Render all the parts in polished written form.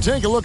Take a look.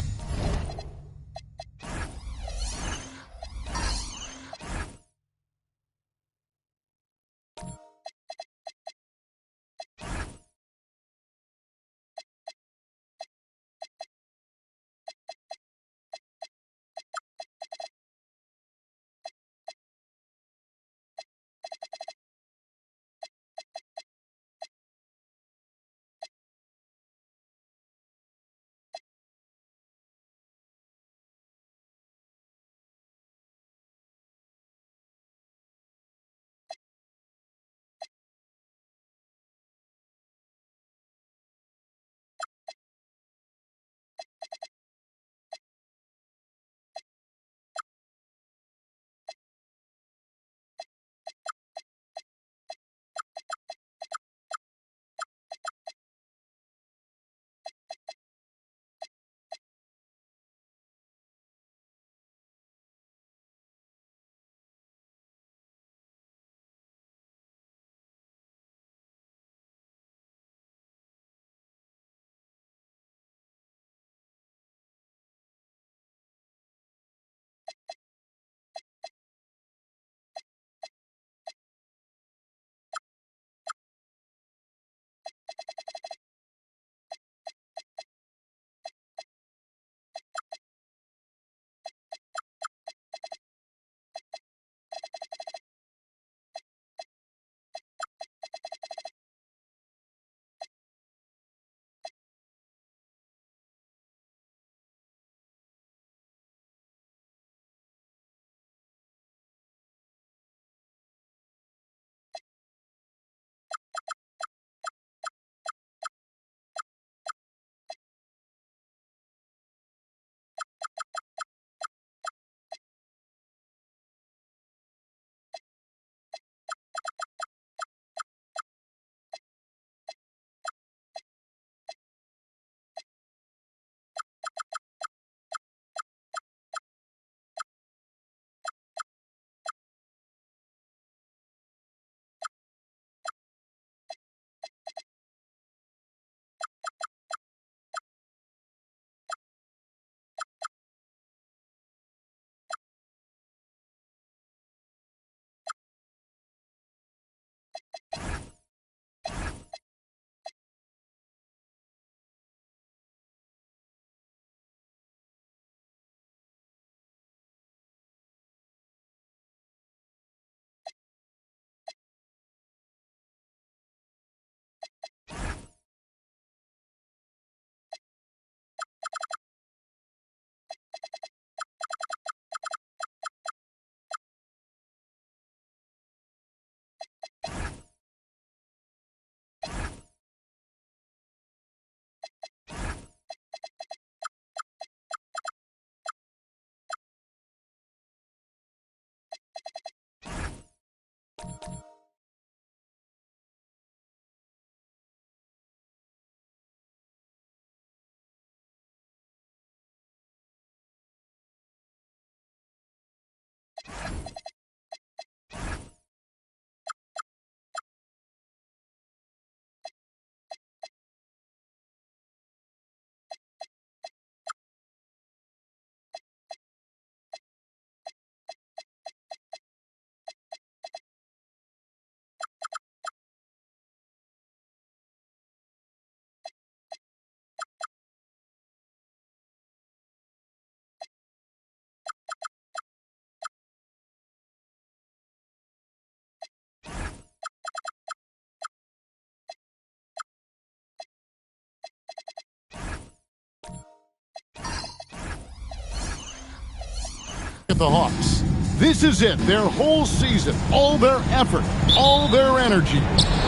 At the Hawks. This is it, their whole season, all their effort, all their energy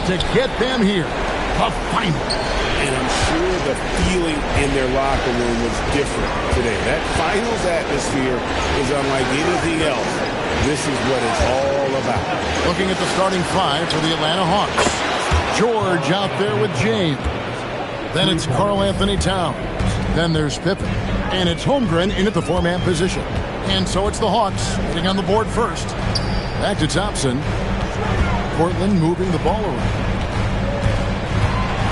to get them here, the final. And I'm sure the feeling in their locker room was different today. That finals atmosphere is unlike anything else. This is what it's all about. Looking at the starting five for the Atlanta Hawks. George out there with James. Then it's Karl-Anthony Towns. Then there's Pippen. And it's Holmgren in at the four-man position. And so it's the Hawks getting on the board first. Back to Thompson. Portland moving the ball around.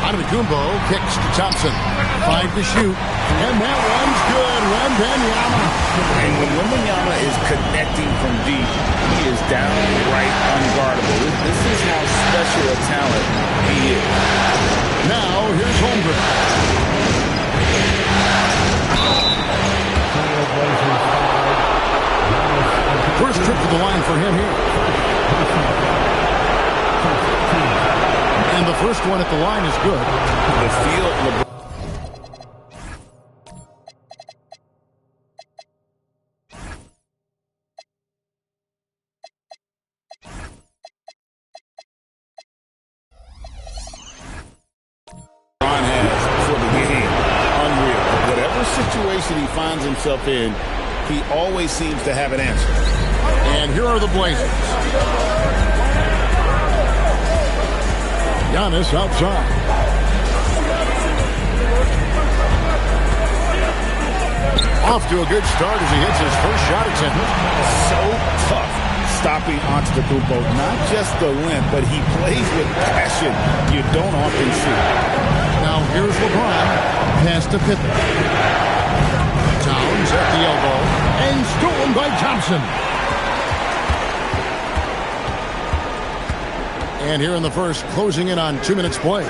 Antetokounmpo kicks to Thompson. 5 to shoot. And that one's good. Wembanyama. And when Wembanyama is connecting from deep, he is downright unguardable. This is how special a talent he is. Now, here's Holmgren. First trip to the line for him here. And the first one at the line is good. The field. LeBron has for the game. Unreal. Whatever situation he finds himself in, he always seems to have an answer. And here are the Blazers. Giannis outside. Off to a good start as he hits his first shot attempt. So tough stopping Antetokounmpo. Not just the length, but he plays with passion you don't often see. Now here's LeBron. Pass to Pippen. Towns at the elbow. And stolen by Thompson. And here in the first, closing in on 2 minutes play.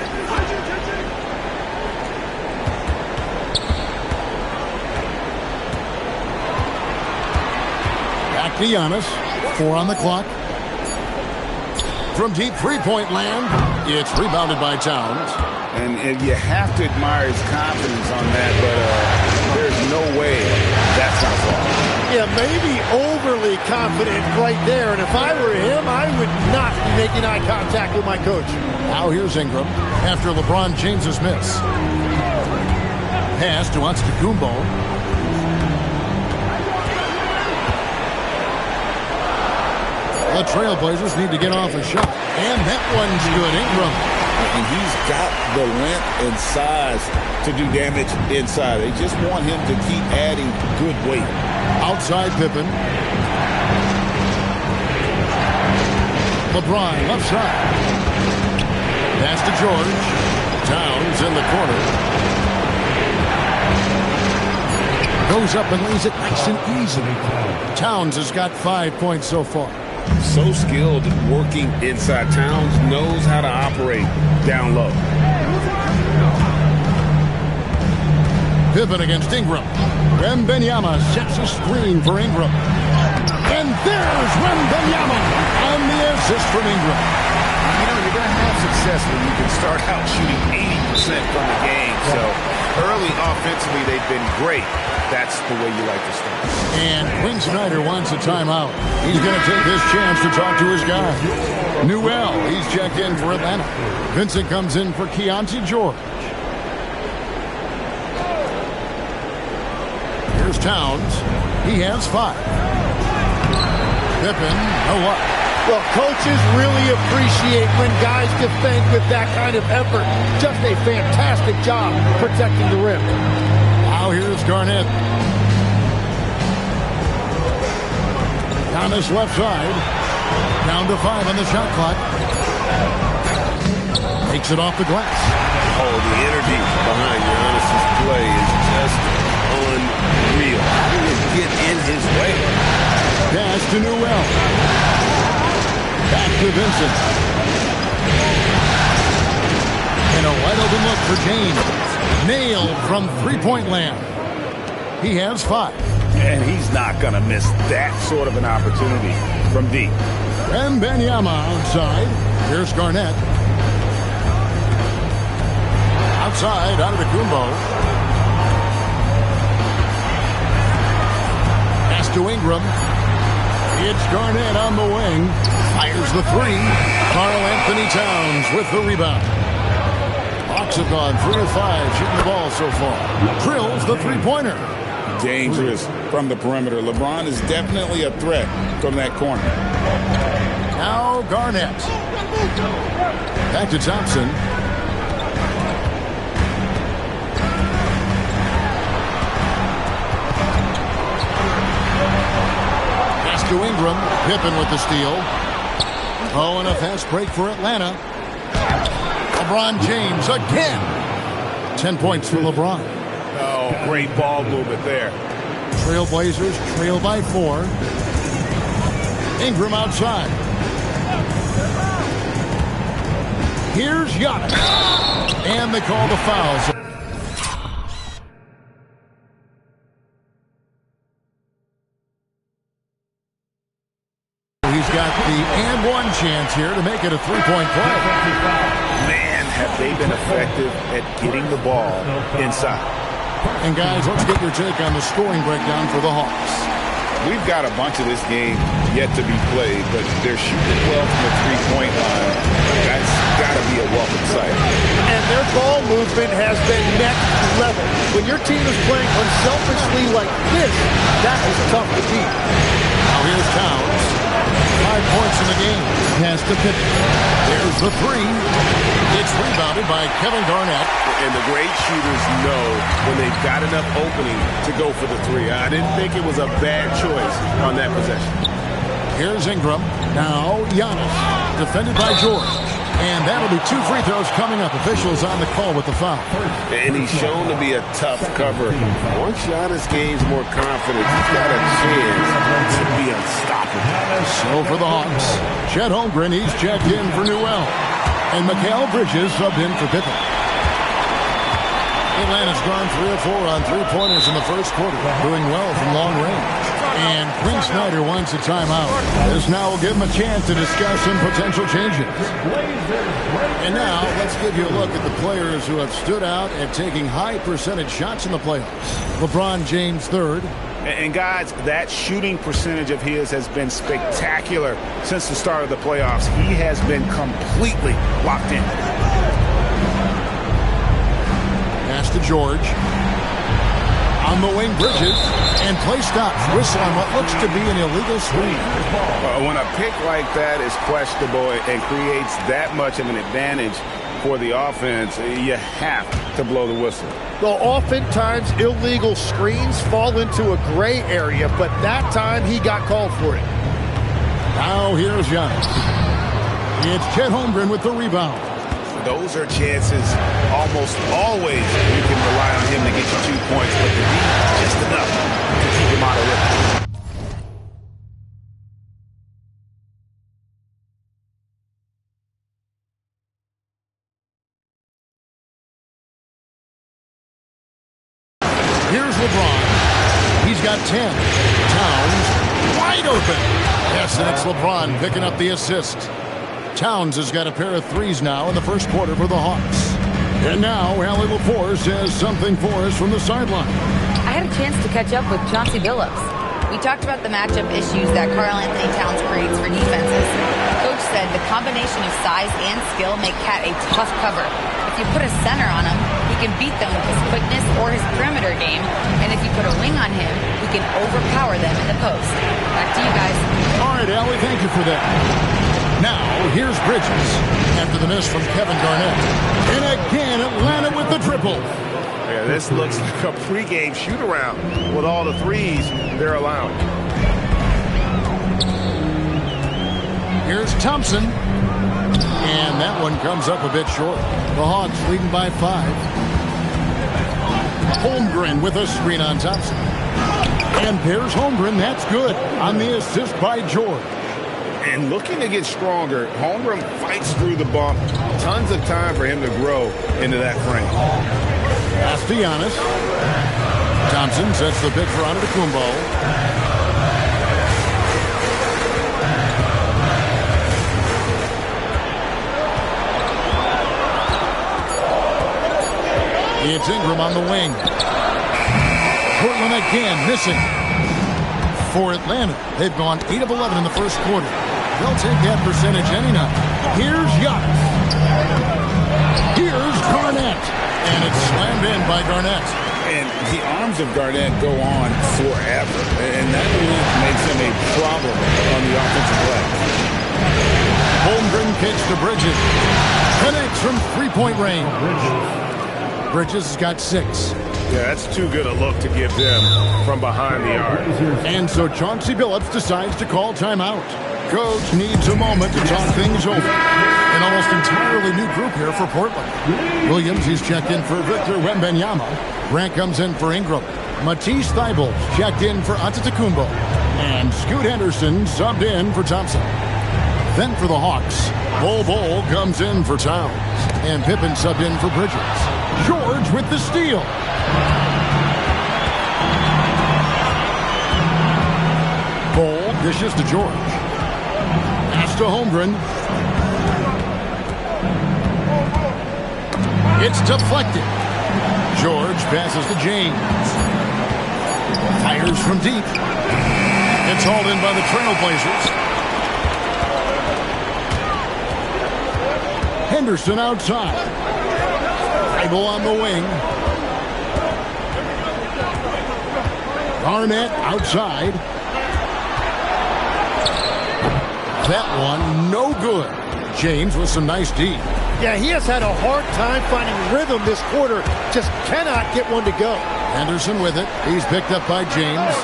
Back to Giannis. 4 on the clock. From deep three-point land, it's rebounded by Towns. And you have to admire his confidence on that, but there's no way that's not wrong. Yeah, maybe overly confident right there. And if I were him, I would not be making eye contact with my coach. Now here's Ingram after LeBron James's miss. Pass to Antetokounmpo. The Trailblazers need to get off a shot. And that one's good. Ingram. And he's got the length and size to do damage inside. They just want him to keep adding good weight. Outside Pippen. LeBron left side. Pass to George. Towns in the corner. Goes up and lays it nice and easy. Towns has got 5 points so far. So skilled working inside. Towns knows how to operate down low. Pippen against Ingram. Wembanyama sets a screen for Ingram. And there's Wembanyama on the assist from Ingram. You know, you're going to have success when you can start out shooting 80% from the game. So early offensively, they've been great. That's the way you like to start. And Quinn Snyder wants a timeout. He's going to take this chance to talk to his guy. Newell, he's checked in for Atlanta. Vincent comes in for Keontae George. Here's Towns. He has 5. Pippen, no luck. Well, coaches really appreciate when guys defend with that kind of effort. Just a fantastic job protecting the rim. Now here's Garnett. Giannis left side. Down to 5 on the shot clock. Takes it off the glass. Oh, the energy behind Giannis's play is just unreal. He will get in his way. Pass to Newell. Back to Vincent. And a wide open look for James. Nailed from three-point land. He has 5. And he's not going to miss that sort of an opportunity from deep. Wembanyama outside. Here's Garnett. Outside, Antetokounmpo. Pass to Ingram. It's Garnett on the wing. Fires the 3. Karl-Anthony Towns with the rebound. Hawks have gone 3 of 5 shooting the ball so far. Drills the three-pointer. Dangerous from the perimeter. LeBron is definitely a threat from that corner. Now Garnett. Back to Thompson. Pass to Ingram. Pippen with the steal. Oh, and a fast break for Atlanta. LeBron James again. 10 points for LeBron. Oh, great ball movement there. Trailblazers trail by 4. Ingram outside. Here's Giannis. And they call the fouls. He's got the and one chance here to make it a three-point play. Man, have they been effective at getting the ball inside. And guys, let's get your take on the scoring breakdown for the Hawks. We've got a bunch of this game yet to be played, but they're shooting well from the three-point line. That's got to be a welcome sight. And their ball movement has been next level. When your team is playing unselfishly like this, that is tough to beat. Now here's Towns. 5 points in the game. Pass to Pippen. There's the three. It's rebounded by Kevin Garnett. And the great shooters know when they've got enough opening to go for the three. I didn't think it was a bad choice on that possession. Here's Ingram. Now Giannis. Defended by George. And that'll be 2 free throws coming up. Officials on the call with the foul. And he's shown to be a tough cover. Once Giannis gains more confidence, he's got a chance to be unstoppable. So for the Hawks, Chet Holmgren, he's checked in for Newell. And Mikal Bridges subbed in for Pippen. Atlanta's gone 3 of 4 on three-pointers in the first quarter, doing well from long range. And Quinn Snyder wants a timeout. This now will give him a chance to discuss some potential changes. And now, let's give you a look at the players who have stood out at taking high percentage shots in the playoffs. LeBron James third. And guys, that shooting percentage of his has been spectacular since the start of the playoffs. He has been completely locked in. Pass to George. On the wing, Bridges. And play stops. Whistle on what looks to be an illegal screen. When a pick like that is questionable and creates that much of an advantage for the offense, you have to blow the whistle. Well, oftentimes illegal screens fall into a gray area, but that time he got called for it. Now here's Giannis. It's Chet Holmgren with the rebound. Those are chances almost always you can rely on him to get you 2 points, but to be just enough to keep him out of it. Here's LeBron. He's got 10. Towns wide open. Yes, and it's LeBron picking up the assist. Towns has got a pair of threes now in the first quarter for the Hawks. And now, Allie LaForce has something for us from the sideline. I had a chance to catch up with Chauncey Billups. We talked about the matchup issues that Karl-Anthony Towns creates for defenses. Coach said the combination of size and skill make Cat a tough cover. If you put a center on him, he can beat them with his quickness or his perimeter game. And if you put a wing on him, he can overpower them in the post. Back to you guys. All right, Allie, thank you for that. Now, here's Bridges after the miss from Kevin Garnett. And again, Atlanta with the triple. Yeah, this looks like a pregame shoot-around with all the threes they're allowing. Here's Thompson. And that one comes up a bit short. The Hawks leading by 5. Holmgren with a screen on Thompson. And there's Holmgren. That's good on the assist by George. And looking to get stronger, Holmgren fights through the bump. Tons of time for him to grow into that frame. Pass to Giannis. Thompson sets the pick for Antetokounmpo. It's Ingram on the wing. Portland again missing. For Atlanta, they've gone 8 of 11 in the first quarter. They'll take that percentage any night. Here's Giannis. Here's Garnett. And it's slammed in by Garnett. And the arms of Garnett go on forever. And that really makes him a problem on the offensive play. Holmgren kicks to Bridges. Connects from three-point range. Bridges has got 6. Yeah, that's too good a look to give them from behind the arc. And so Chauncey Billups decides to call timeout. Coach needs a moment to talk things over. An almost entirely new group here for Portland. Williams, he's checked in for Victor Wembanyama. Grant comes in for Ingram. Matisse Thybulle checked in for Antetokounmpo. And Scoot Henderson subbed in for Thompson. Then for the Hawks, Bol comes in for Towns. And Pippen subbed in for Bridges. George with the steal. Bol dishes to George. Pass to Holmgren. It's deflected. George passes to James. Fires from deep. It's hauled in by the Trailblazers. Henderson outside. Thybulle on the wing. Garnett outside. That one no good. James with some nice D. Yeah, he has had a hard time finding rhythm this quarter. Just cannot get one to go. Henderson with it. He's picked up by James.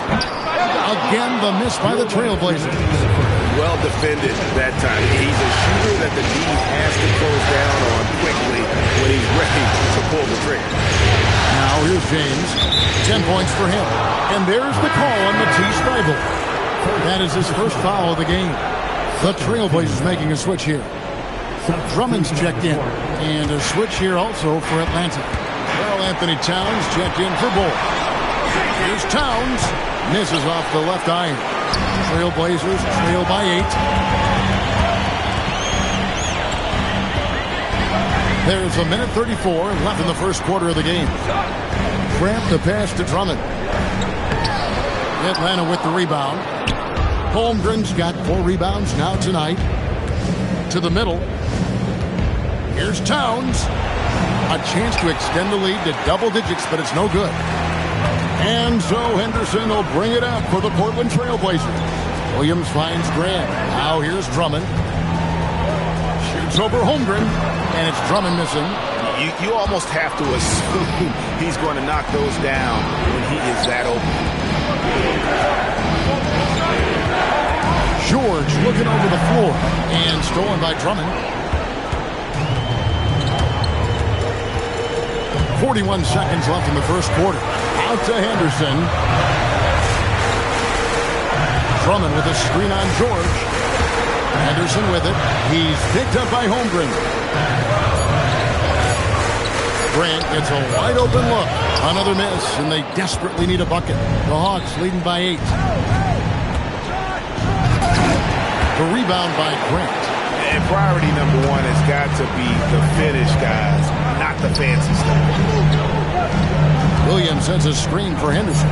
Again, the miss by the Trailblazers. Well defended that time. He's a shooter that the D has to close down on quickly when he's ready to pull the trigger. Now here's James. 10 points for him. And there's the call on Matisse Thybulle. That is his first foul of the game. The Trailblazers making a switch here. Drummond's checked in. And a switch here also for Atlanta. Karl-Anthony Towns checked in for Bol. Here's Towns. Misses off the left iron. Trailblazers trail by 8. There's a minute 34 left in the first quarter of the game. Grant the pass to Drummond. Atlanta with the rebound. Holmgren's got 4 rebounds now tonight. To the middle. Here's Towns. A chance to extend the lead to double digits, but it's no good. And so Henderson will bring it up for the Portland Trailblazers. Williams finds Grant. Now here's Drummond. Shoots over Holmgren. And it's Drummond missing. You almost have to assume he's going to knock those down when he is that open. George looking over the floor. And stolen by Drummond. 41 seconds left in the first quarter. Out to Henderson. Drummond with a screen on George. Henderson with it. He's picked up by Holmgren. Grant gets a wide open look. Another miss, and they desperately need a bucket. The Hawks leading by 8. The rebound by Grant. And priority number 1 has got to be the finish, guys, not the fancy stuff. Williams sends a screen for Henderson.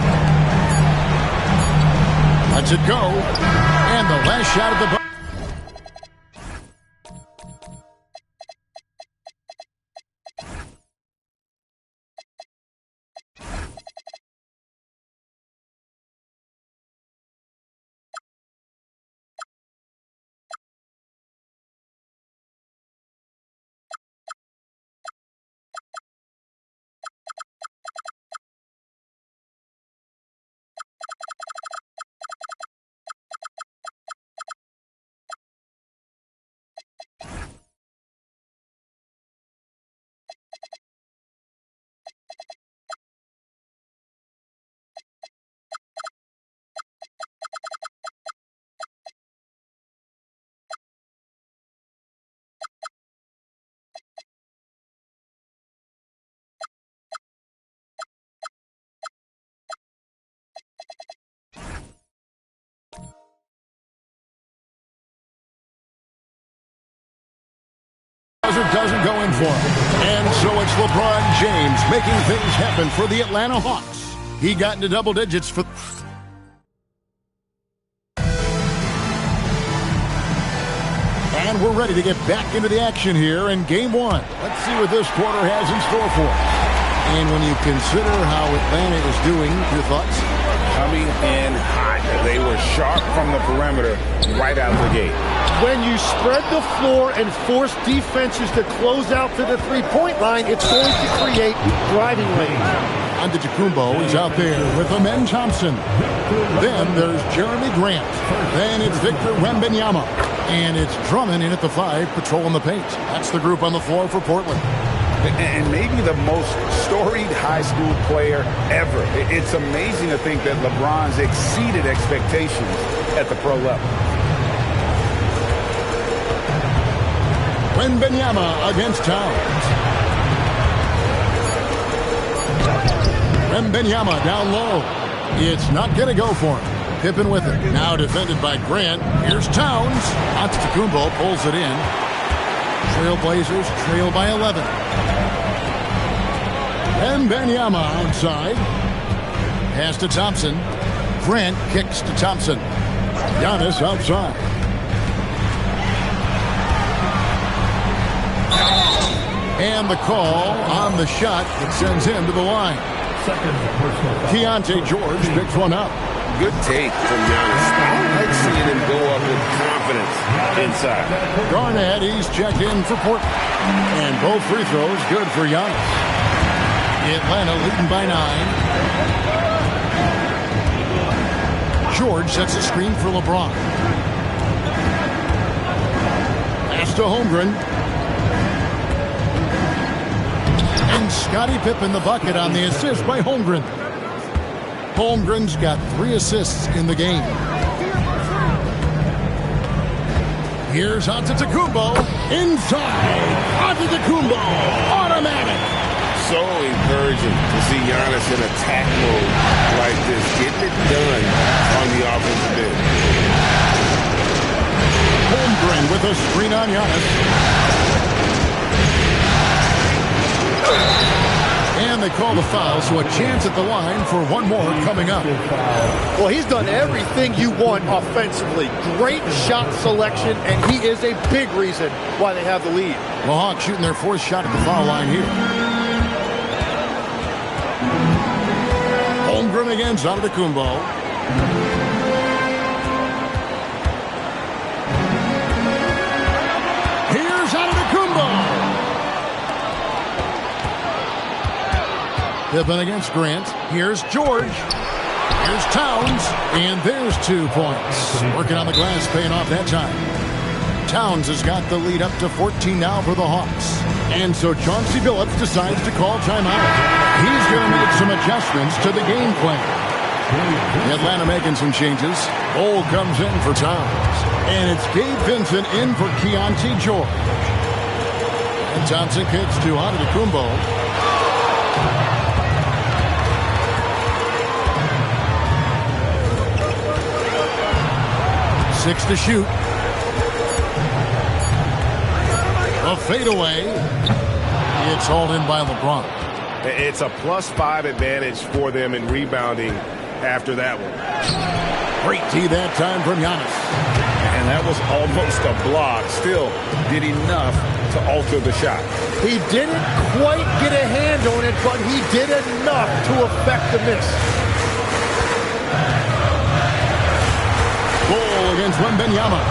Lets it go. And the last shot of the bucket. Doesn't go in for him. And so it's LeBron James making things happen for the Atlanta Hawks. He got into double digits for... And we're ready to get back into the action here in Game 1. Let's see what this quarter has in store for us. And when you consider how Atlanta is doing, your thoughts? coming in hot. They were sharp from the perimeter right out the gate. When you spread the floor and force defenses to close out to the three-point line, it's going to create driving lanes. Antetokounmpo is out there with Amen Thompson. Then there's Jeremy Grant. Then it's Victor Wembanyama. And it's Drummond in at the 5, patrolling the paint. That's the group on the floor for Portland. And maybe the most storied high school player ever. It's amazing to think that LeBron's exceeded expectations at the pro level. Wembanyama against Towns. Wembanyama down low. It's not going to go for him. Pippen with it. Now defended by Grant. Here's Towns. Antetokounmpo pulls it in. Trailblazers trail by 11. Wembanyama outside. Pass to Thompson. Grant kicks to Thompson. Giannis outside. And the call on the shot that sends him to the line. Keontae George picks one up. Good take from Giannis. I like seeing him go up with confidence inside. Garnett, he's checked in for Portland. And both free throws good for Giannis. Atlanta leading by 9. George sets a screen for LeBron. Pass to Holmgren. And Scottie Pippen the bucket on the assist by Holmgren. Holmgren's got 3 assists in the game. Here's Antetokounmpo. Inside. Antetokounmpo. Automatic. So encouraging to see Giannis in attack mode like this. Getting it done on the offensive end. Holmgren with a screen on Giannis. And they call the foul, so a chance at the line for one more coming up. Well, he's done everything you want offensively. Great shot selection, and he is a big reason why they have the lead. The Hawks shooting their 4th shot at the foul line here. Holmgren against Antetokounmpo. Here's Antetokounmpo. Pippen against Grant. Here's George. Here's Towns. And there's 2 points. Working on the glass, paying off that time. Towns has got the lead up to 14 now for the Hawks. And so Chauncey Billups decides to call timeout. He's going to make some adjustments to the game plan. Atlanta making some changes. Bol comes in for Towns. And it's Gabe Vincent in for Keontae George. And Thompson kicks to Antetokounmpo. 6 to shoot. A fadeaway. It's hauled in by LeBron. It's a +5 advantage for them in rebounding after that one. Great D that time from Giannis. And that was almost a block. Still did enough to alter the shot. He didn't quite get a hand on it, but he did enough to affect the miss. Bol against Wembanyama.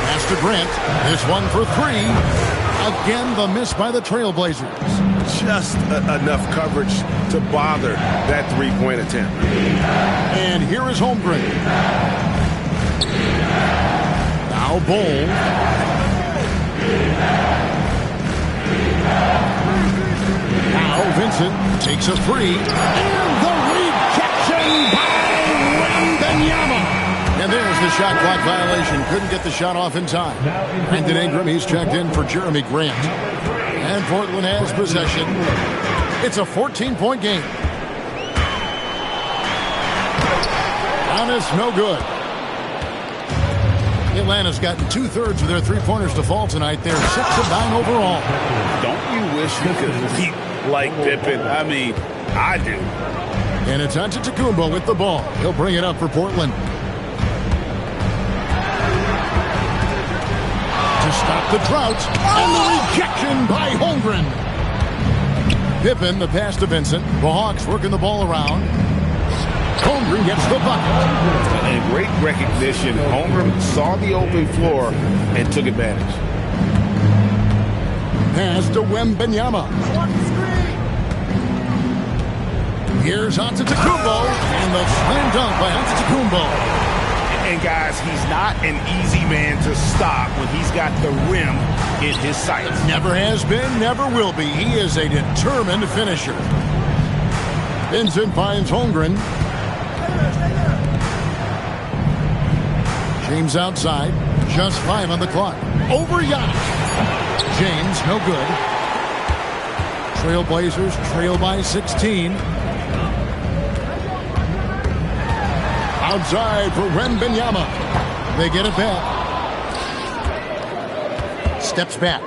Pass to Grant. This one for 3. Again, the miss by the Trailblazers. Just enough coverage to bother that 3-point attempt. And here is Holmgren. Now Bol. Now Vincent takes a 3. And the rejection by Wembanyama. And there's the shot clock violation. Couldn't get the shot off in time. Brandon Ingram, he's checked in for Jeremy Grant. And Portland has possession. It's a 14-point game. Giannis, no good. Atlanta's gotten 2/3 of their 3-pointers to fall tonight. They're 6 of 9 overall. Don't you wish you could leap like Pippen? I mean, I do. And it's Antetokounmpo with the ball. He'll bring it up for Portland. To stop the drought. And the rejection by Holmgren. Pippen, the pass to Vincent. The Hawks working the ball around. Holmgren gets the bucket. And great recognition. Holmgren saw the open floor and took advantage. Pass to Wembanyama. Here's Antetokounmpo, and the slam dunk by Antetokounmpo. And guys, he's not an easy man to stop when he's got the rim in his sights. Never has been, never will be. He is a determined finisher. Vincent finds Holmgren. James outside. Just 5 on the clock. Over Giannis. James, no good. Trailblazers trail by 16. Outside for Wembanyama. They get it back. Steps back.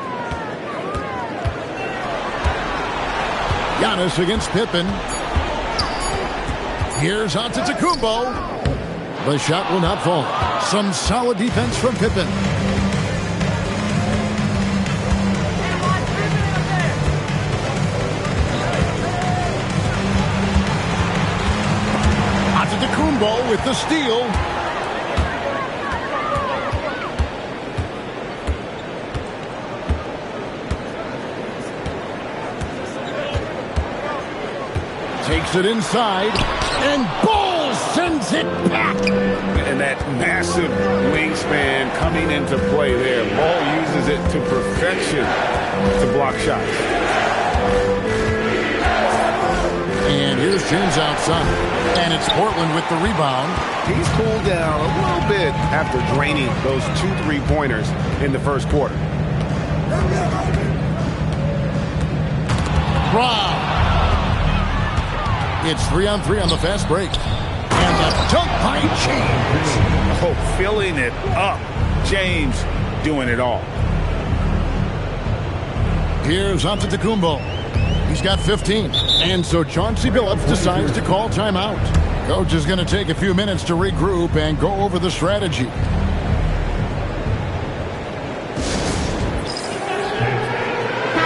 Giannis against Pippen. Here's Antetokounmpo. The shot will not fall. Some solid defense from Pippen. Antetokounmpo with the steal. Takes it inside, and Ball sends it back. And that massive wingspan coming into play there. Ball uses it to perfection to block shots. And here's James outside. And it's Portland with the rebound. He's cooled down a little bit after draining those 2 3-pointers in the first quarter. Brown. It's 3-on-3 on the fast break. And the dunk by James. Oh, filling it up. James doing it all. Here's Antetokounmpo. He's got 15. And so Chauncey Billups decides to call timeout. Coach is going to take a few minutes to regroup and go over the strategy.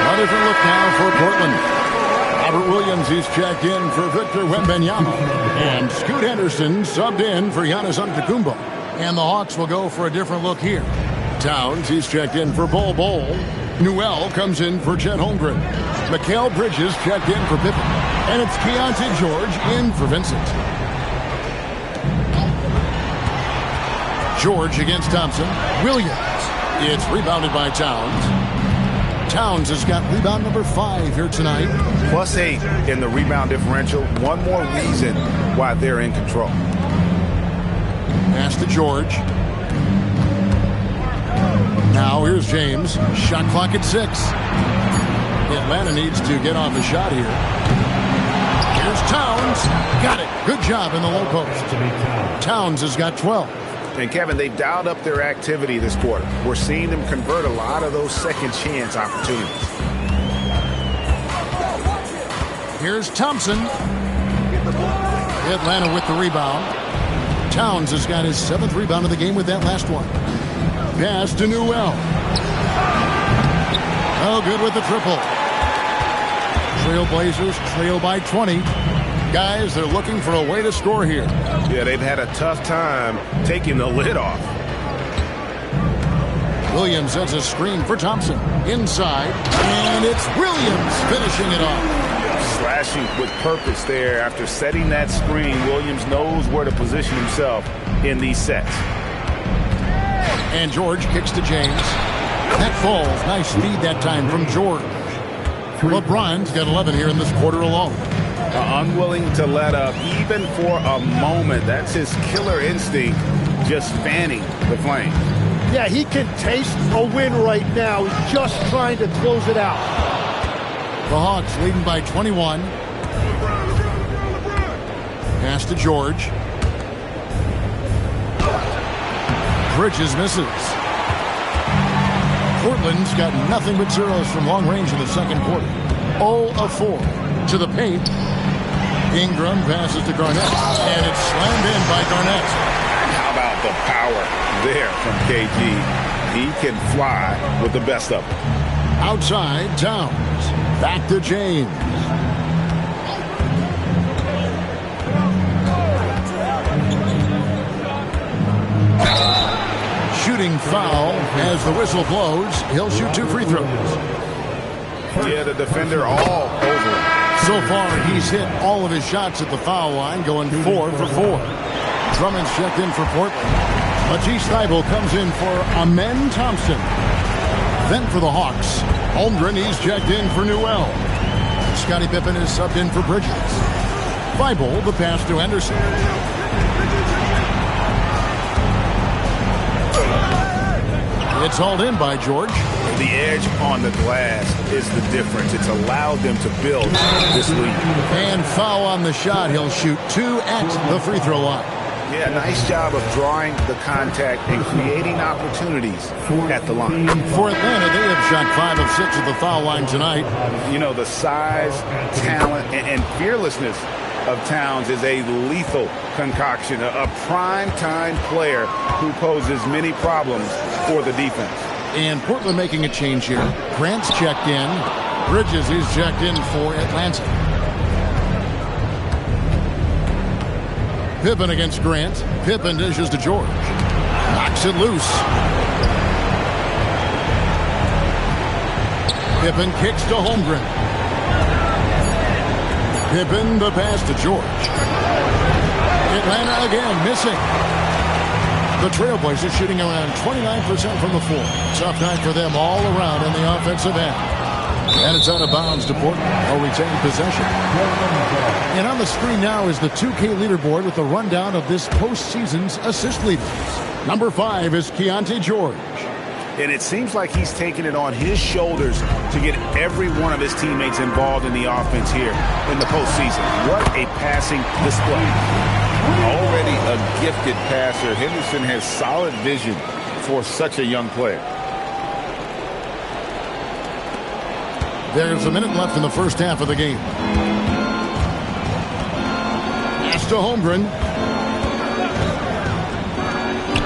A different look now for Portland. Robert Williams, he's checked in for Victor Wembanyama. And Scoot Henderson subbed in for Giannis Antetokounmpo. And the Hawks will go for a different look here. Towns, he's checked in for Bol Bol. Newell comes in for Chet Holmgren. Mikal Bridges checked in for Pippen. And it's Keontae George in for Vincent. George against Thompson. Williams. It's rebounded by Towns. Towns has got rebound number 5 here tonight. +8 in the rebound differential. One more reason why they're in control. Pass to George. Now here's James. Shot clock at 6. Atlanta needs to get off a shot here. Here's Towns. Got it. Good job in the low post. Towns has got 12. And Kevin, they've dialed up their activity this quarter. We're seeing them convert a lot of those second chance opportunities. Here's Thompson. Atlanta with the rebound. Towns has got his 7th rebound of the game with that last one. Pass to Newell. Oh, good with the triple. Trailblazers trail by 20. Guys, they're looking for a way to score here. Yeah, they've had a tough time taking the lid off. Williams sets a screen for Thompson. Inside, and it's Williams finishing it off. Slashing with purpose there. After setting that screen, Williams knows where to position himself in these sets. And George kicks to James. That falls. Nice speed that time from George. LeBron's got 11 here in this quarter alone. Unwilling to let up even for a moment. That's his killer instinct, just fanning the flame. Yeah, he can taste a win right now. He's just trying to close it out. The Hawks leading by 21. Pass to George. Bridges misses. Portland's got nothing but zeros from long range in the second quarter. 0 of 4 to the paint. Ingram passes to Garnett, and it's slammed in by Garnett. How about the power there from KG? He can fly with the best of them. Outside, Towns. Back to James. Shooting foul as the whistle blows. He'll shoot 2 free throws. Yeah, the defender all over him. So far, he's hit all of his shots at the foul line, going 4 for 4. Drummond's checked in for Portland. Matisse Thybulle comes in for Amen Thompson. Then for the Hawks, Holmgren, he's checked in for Newell. Scottie Pippen is subbed in for Bridges. Thybulle, the pass to Henderson. It's hauled in by George. The edge on the glass is the difference. It's allowed them to build this lead. And foul on the shot. He'll shoot 2 at the free throw line. Yeah, nice job of drawing the contact and creating opportunities at the line. For Atlanta, they have shot 5 of 6 at the foul line tonight. You know, the size, talent, and fearlessness of Towns is a lethal concoction, a prime-time player who poses many problems for the defense. And Portland making a change here. Grant's checked in. Bridges is checked in for Atlanta. Pippen against Grant. Pippen dishes to George. Knocks it loose. Pippen kicks to Holmgren. Pippen, the pass to George. Atlanta again missing. The Trailblazers shooting around 29% from the floor. Tough night for them all around in the offensive end. And it's out of bounds to Portland. They'll retain possession. And on the screen now is the 2K leaderboard with a rundown of this postseason's assist leaders. Number 5 is Keontae George. And it seems like he's taking it on his shoulders to get every one of his teammates involved in the offense here in the postseason. What a passing display. Already a gifted passer, Henderson has solid vision for such a young player. There's a minute left in the first half of the game. Pass to Holmgren.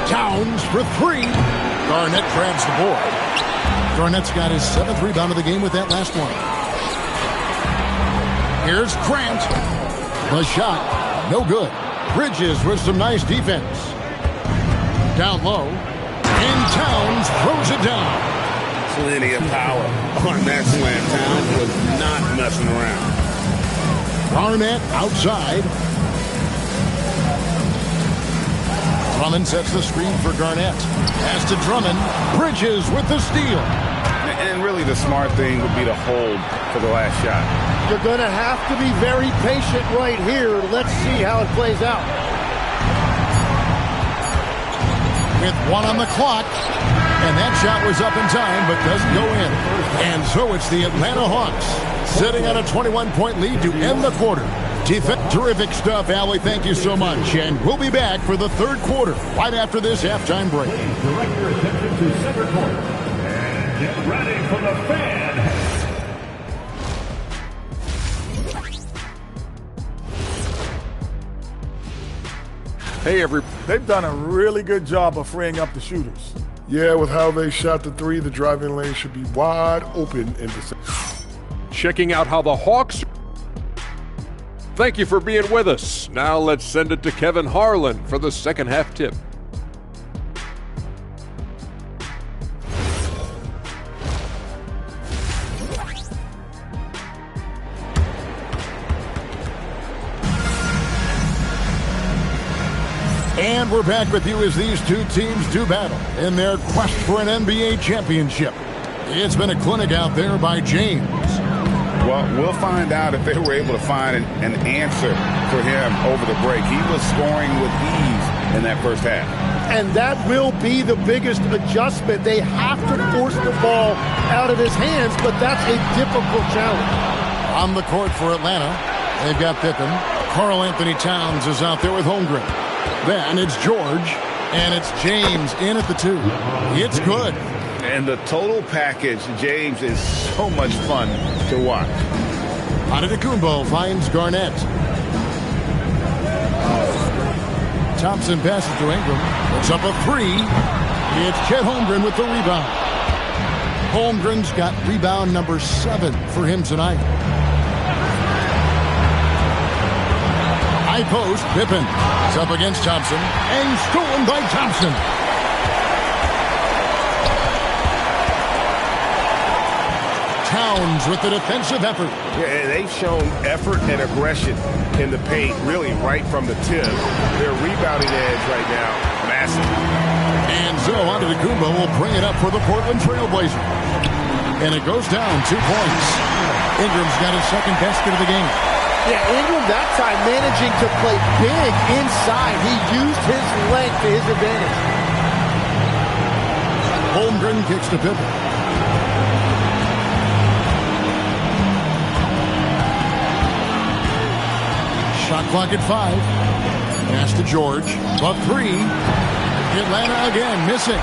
Towns for 3. Garnett grabs the board. Garnett's got his 7th rebound of the game with that last one. Here's Grant. The shot, no good. Bridges with some nice defense. Down low. And Towns throws it down. Plenty of power on that slam. Towns was not messing around. Garnett outside. Drummond sets the screen for Garnett. Pass to Drummond. Bridges with the steal. And really the smart thing would be to hold for the last shot. You're going to have to be very patient right here. Let's see how it plays out. With 1 on the clock. And that shot was up in time, but doesn't go in. And so it's the Atlanta Hawks sitting on a 21-point lead to end the quarter. Terrific stuff, Allie. Thank you so much. And we'll be back for the third quarter right after this halftime break. Direct your attention to center court. And get ready for the fan. Hey, they've done a really good job of freeing up the shooters. Yeah, with how they shot the 3, the driving lane should be wide open in the. Checking out how the Hawks. Thank you for being with us. Now let's send it to Kevin Harlan for the second half tip. And we're back with you as these two teams do battle in their quest for an NBA championship. It's been a clinic out there by James. Well, we'll find out if they were able to find an answer for him over the break. He was scoring with ease in that first half. And that will be the biggest adjustment. They have to force the ball out of his hands, but that's a difficult challenge. On the court for Atlanta, they've got Pippen. Karl Anthony Towns is out there with Holmgren. Then it's George, and it's James in at the 2. It's good. And the total package, James, is so much fun to watch. Antetokounmpo finds Garnett. Thompson passes to Ingram. Puts up a 3. It's Chet Holmgren with the rebound. Holmgren's got rebound number 7 for him tonight. High post, Pippen is up against Thompson and stolen by Thompson. Browns with the defensive effort. Yeah, they've shown effort and aggression in the paint, really right from the tip. Their rebounding edge right now, massive. And so Antetokounmpo will bring it up for the Portland Trailblazers. And it goes down 2 points. Ingram's got his second basket of the game. Yeah, Ingram that time managing to play big inside. He used his length to his advantage. Holmgren kicks to Pippen. Shot clock at 5. Pass to George. Above 3. Atlanta again missing.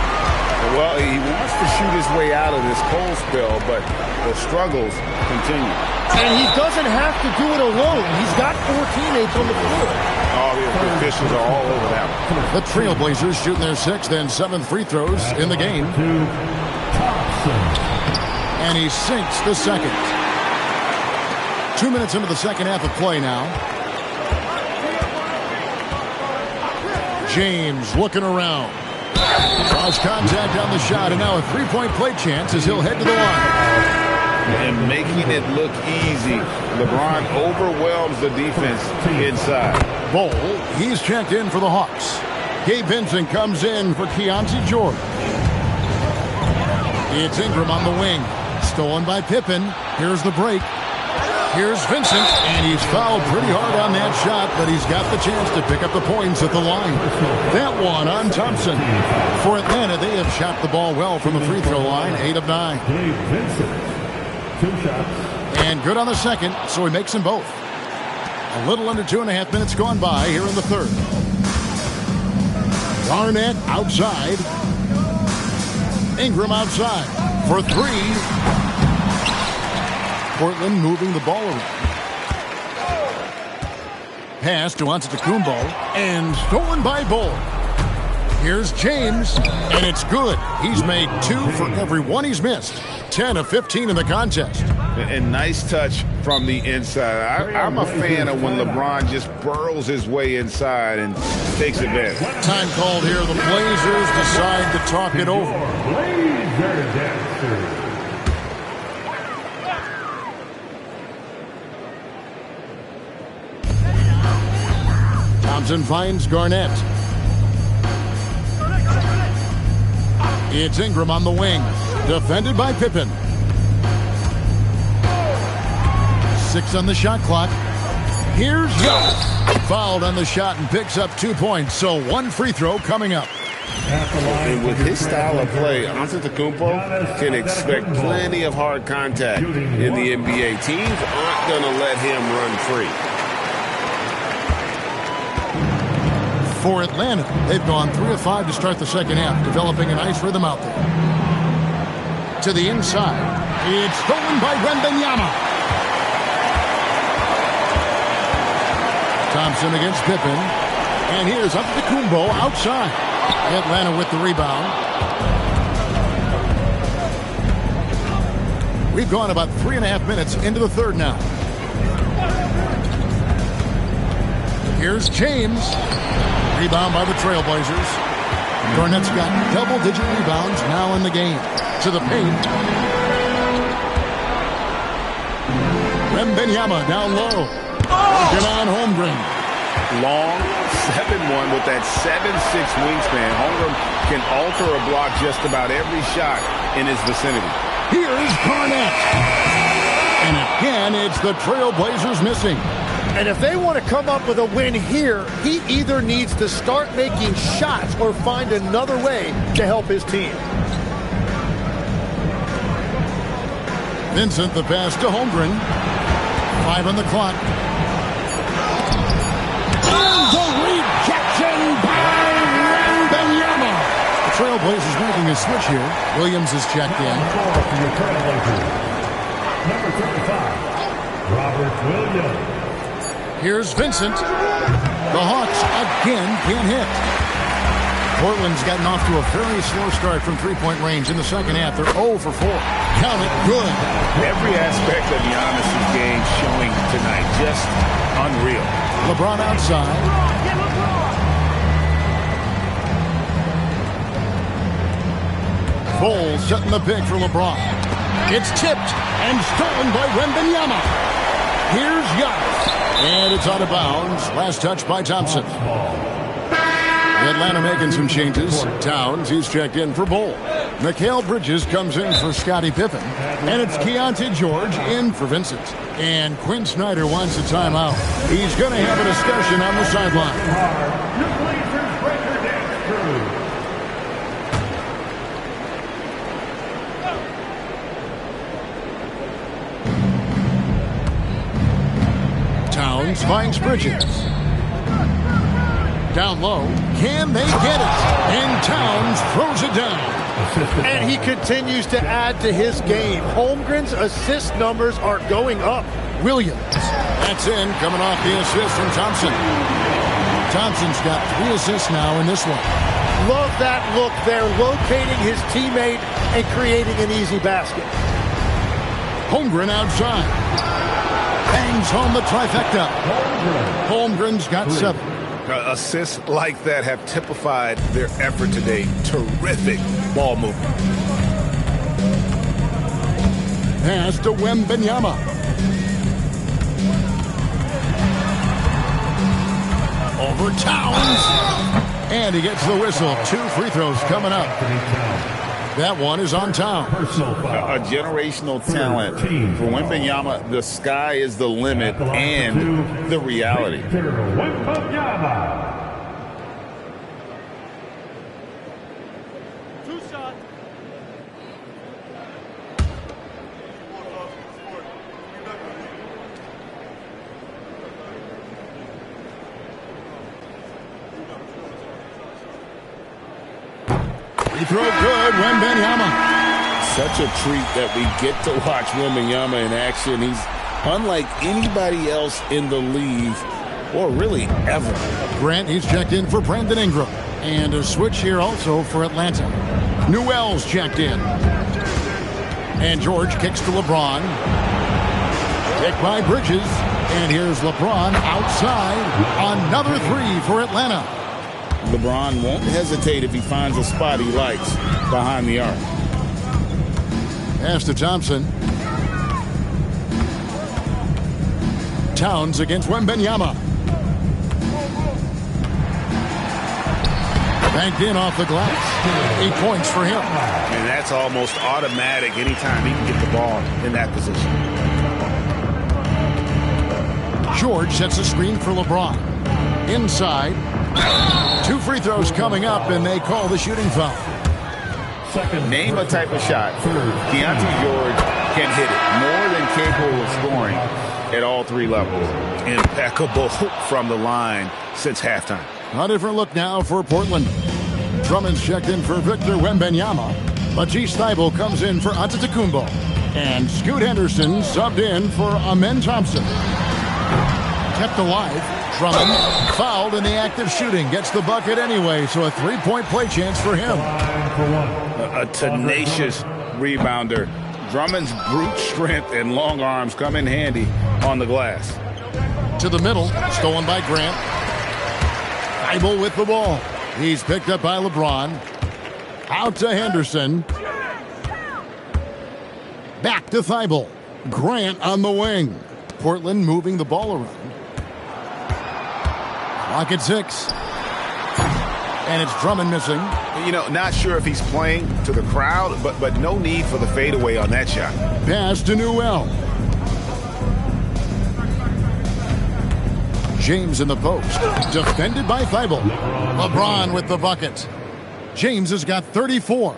Well, he wants to shoot his way out of this cold spell, but the struggles continue. And he doesn't have to do it alone. He's got 4 teammates on the floor. Oh, the officials are all over that one. The Trailblazers shooting their 6th and 7th free throws in the game. And he sinks the second. 2 minutes into the second half of play now. James looking around. Draws contact on the shot, and now a three-point play chance as he'll head to the line. And making it look easy. LeBron overwhelms the defense inside. Bol, he's checked in for the Hawks. Gabe Vincent comes in for Keontae George. It's Ingram on the wing. Stolen by Pippen. Here's the break. Here's Vincent, and he's fouled pretty hard on that shot, but he's got the chance to pick up the points at the line. That one on Thompson. For Atlanta, they have shot the ball well from the free throw line, 8 of 9. And good on the second, so he makes them both. A little under 2.5 minutes gone by here in the third. Garnett outside. Ingram outside for 3. Portland moving the ball around. Pass to Antetokounmpo and stolen by Bol. Here's James, and it's good. He's made 2 for every one he's missed. 10 of 15 in the contest. And nice touch from the inside. I'm a fan of when LeBron just burrows his way inside and takes advantage. Time called here. The Blazers decide to talk it over. Thompson finds Garnett. It's Ingram on the wing. Defended by Pippen. 6 on the shot clock. Here's Young. Fouled on the shot and picks up 2 points. So 1 free throw coming up. And with his style of play, Antetokounmpo can expect plenty of hard contact in the NBA. Teams aren't going to let him run free. For Atlanta, they've gone 3 of 5 to start the second half, developing a nice rhythm out there. To the inside, it's stolen by Wembanyama. Thompson against Pippen, and here's Antetokounmpo outside. Atlanta with the rebound. We've gone about 3.5 minutes into the third now. Here's James. Rebound by the Trailblazers. Garnett's got double-digit rebounds now in the game. To the paint. Wembanyama down low. Get on Holmgren. Long 7-1 with that 7'6" wingspan. Holmgren can alter a block just about every shot in his vicinity. Here's Garnett. And again, it's the Trailblazers missing. And if they want to come up with a win here, he either needs to start making shots or find another way to help his team. Vincent, the pass to Holmgren. 5 on the clock. And the rejection by Wembanyama. The Trailblazers making a switch here. Williams is checked in. Number 35, Robert Williams. Here's Vincent. The Hawks again can't hit. Portland's gotten off to a very slow start from three-point range in the second half. They're 0 for 4. Count it, good. Every aspect of Giannis's game showing tonight. Just unreal. LeBron outside. Bol setting the pick for LeBron. It's tipped and stolen by Wembanyama. Here's Giannis. And it's out of bounds. Last touch by Thompson. Atlanta making some changes. Towns, he's checked in for Bull. Mikal Bridges comes in for Scottie Pippen. And it's Keontae George in for Vincent. And Quinn Snyder wants a timeout. He's going to have a discussion on the sideline. Towns finds Bridges. Down low. Can they get it? And Towns throws it down. And he continues to add to his game. Holmgren's assist numbers are going up. Williams. That's in, coming off the assist from Thompson. Thompson's got 3 assists now in this one. Love that look there, locating his teammate and creating an easy basket. Holmgren outside. Bangs home the trifecta. Holmgren's got 7. Assists like that have typified their effort today. Terrific ball movement. Pass to Wembanyama. Over Towns. And he gets the whistle. 2 free throws coming up. That one is on Towns. A generational talent. For Wembanyama, the sky is the limit and the reality. Throw good, Wembanyama. Such a treat that we get to watch Wembanyama in action. He's unlike anybody else in the league, or really ever. Grant, he's checked in for Brandon Ingram. And a switch here also for Atlanta. Newell's checked in. And George kicks to LeBron. Kick by Bridges. And here's LeBron outside. Another 3 for Atlanta. LeBron won't hesitate if he finds a spot he likes behind the arc. Pass to Thompson. Towns against Wembanyama. Banked in off the glass. 8 points for him. And that's almost automatic anytime he can get the ball in that position. George sets a screen for LeBron. Inside. 2 free throws coming up, and they call the shooting foul. Name a type of shot. Keontae George can hit it. More than capable of scoring at all 3 levels. Impeccable from the line since halftime. A different look now for Portland. Drummond's checked in for Victor Wembanyama. Matisse Thybulle comes in for Antetokounmpo. And Scoot Henderson subbed in for Amen Thompson. Kept alive. Drummond fouled in the act of shooting. Gets the bucket anyway, so a 3-point play chance for him. A tenacious rebounder. Drummond's brute strength and long arms come in handy on the glass. To the middle, stolen by Grant. Thybulle with the ball. He's picked up by LeBron. Out to Henderson. Back to Thybulle. Grant on the wing. Portland moving the ball around. Clock at 6. And it's Drummond missing. You know, not sure if he's playing to the crowd, but no need for the fadeaway on that shot. Pass to Newell. James in the post. Defended by Thybulle. LeBron with the bucket. James has got 34.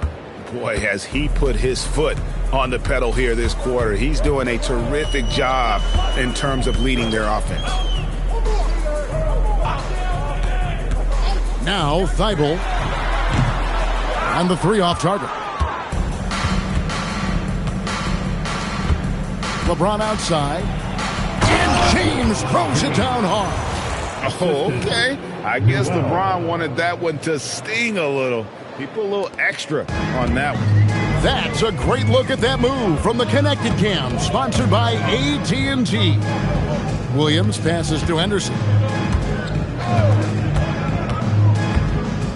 Boy, has he put his foot on the pedal here this quarter. He's doing a terrific job in terms of leading their offense. Now Thybulle on the 3 off target. LeBron outside. And James throws it down hard. Oh, okay. I guess LeBron wanted that one to sting a little. He put a little extra on that one. That's a great look at that move from the Connected Cam, sponsored by AT&T. Williams passes to Henderson.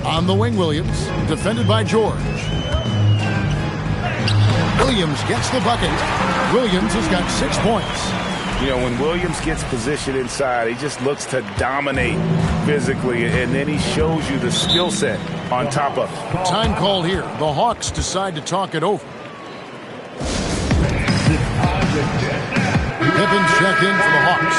On the wing, Williams, defended by George. Williams gets the bucket. Williams has got 6 points. You know, when Williams gets positioned inside, he just looks to dominate physically, and then he shows you the skill set on top of it. Time called here. The Hawks decide to talk it over. Pippin's check in for the Hawks.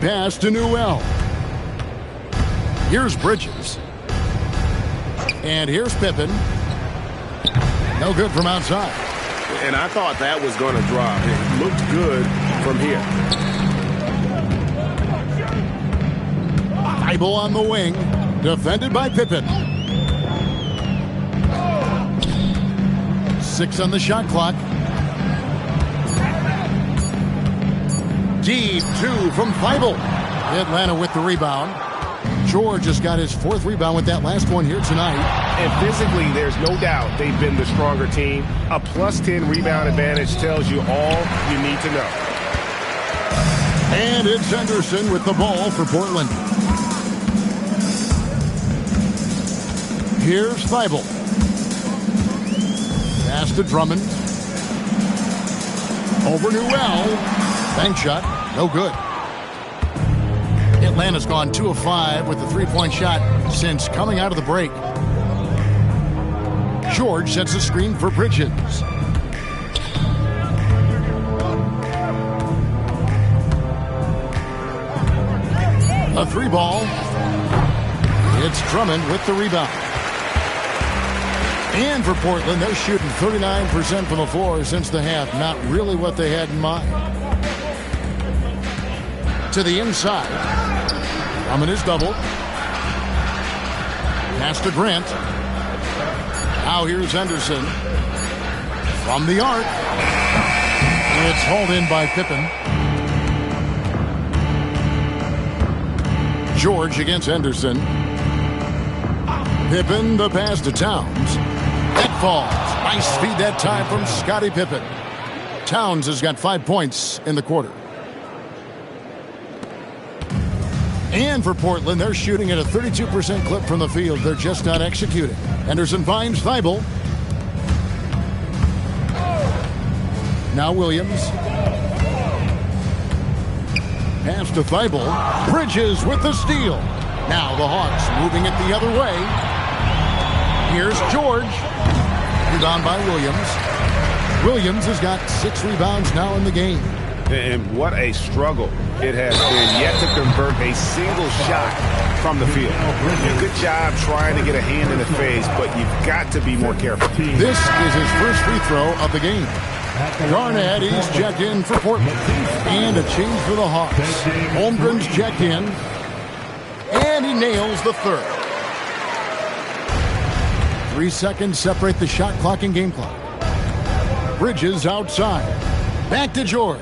Pass to Newell. Here's Bridges. And here's Pippen. No good from outside. And I thought that was going to drop. It looked good from here. Thibault on the wing. Defended by Pippen. 6 on the shot clock. Deep 2 from Thibault. Atlanta with the rebound. George has got his 4th rebound with that last one here tonight. And physically, there's no doubt they've been the stronger team. A plus 10 rebound advantage tells you all you need to know. And it's Henderson with the ball for Portland. Here's Thibault. Pass to Drummond. Over Newell. Bank shot. No good. Atlanta's gone 2 of 5 with the 3-point shot since coming out of the break. George sets a screen for Bridges. A 3 ball. It's Drummond with the rebound. And for Portland, they're shooting 39% from the floor since the half. Not really what they had in mind. To the inside. Drummond is doubled. Pass to Grant. Now here's Henderson. From the arc. It's hauled in by Pippen. George against Henderson. Pippen, the pass to Towns. That falls. Nice feed that time from Scottie Pippen. Towns has got 5 points in the quarter. And for Portland, they're shooting at a 32% clip from the field. They're just not executing. Henderson finds Thibault. Now Williams. Pass to Thibault. Bridges with the steal. Now the Hawks moving it the other way. Here's George. Rebound by Williams. Williams has got 6 rebounds now in the game. And what a struggle it has been yet to convert a single shot from the field. Good job trying to get a hand in the face, but you've got to be more careful. This is his first free throw of the game. Garnett, he's checked in for Portland. And a change for the Hawks. Holmgren's checked in. And he nails the 3rd. 3 seconds separate the shot clock and game clock. Bridges outside. Back to George.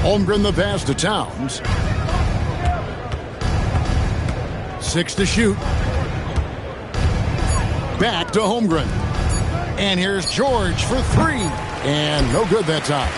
Holmgren the pass to Towns. 6 to shoot. Back to Holmgren. And here's George for 3. And no good that time.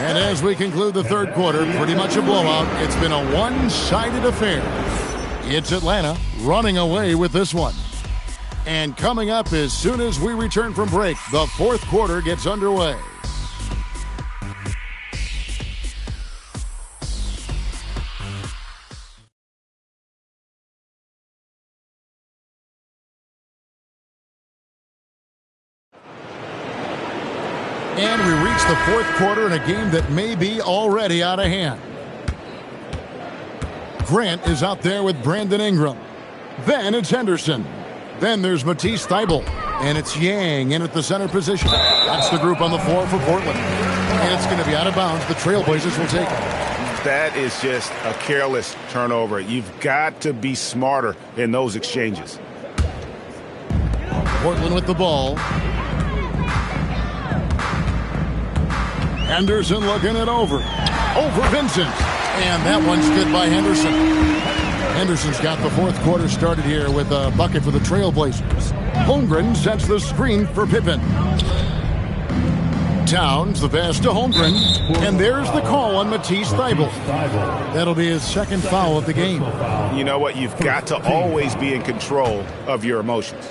And as we conclude the third quarter, pretty much a blowout. It's been a one-sided affair. It's Atlanta running away with this one. And coming up as soon as we return from break, the fourth quarter gets underway. And we reach the fourth quarter in a game that may be already out of hand. Grant is out there with Brandon Ingram. Then it's Henderson. Then there's Matisse Thybulle. And it's Yang in at the center position. That's the group on the floor for Portland. And it's going to be out of bounds. The Trailblazers will take it. That is just a careless turnover. You've got to be smarter in those exchanges. Portland with the ball. Henderson looking it over Vincent. And that one's good by Henderson. Henderson's got the fourth quarter started here with a bucket for the Trailblazers. Holmgren sets the screen for Pippen. Towns the pass to Holmgren. And there's the call on Matisse Thybulle. That'll be his second foul of the game. You know what? You've got to always be in control of your emotions.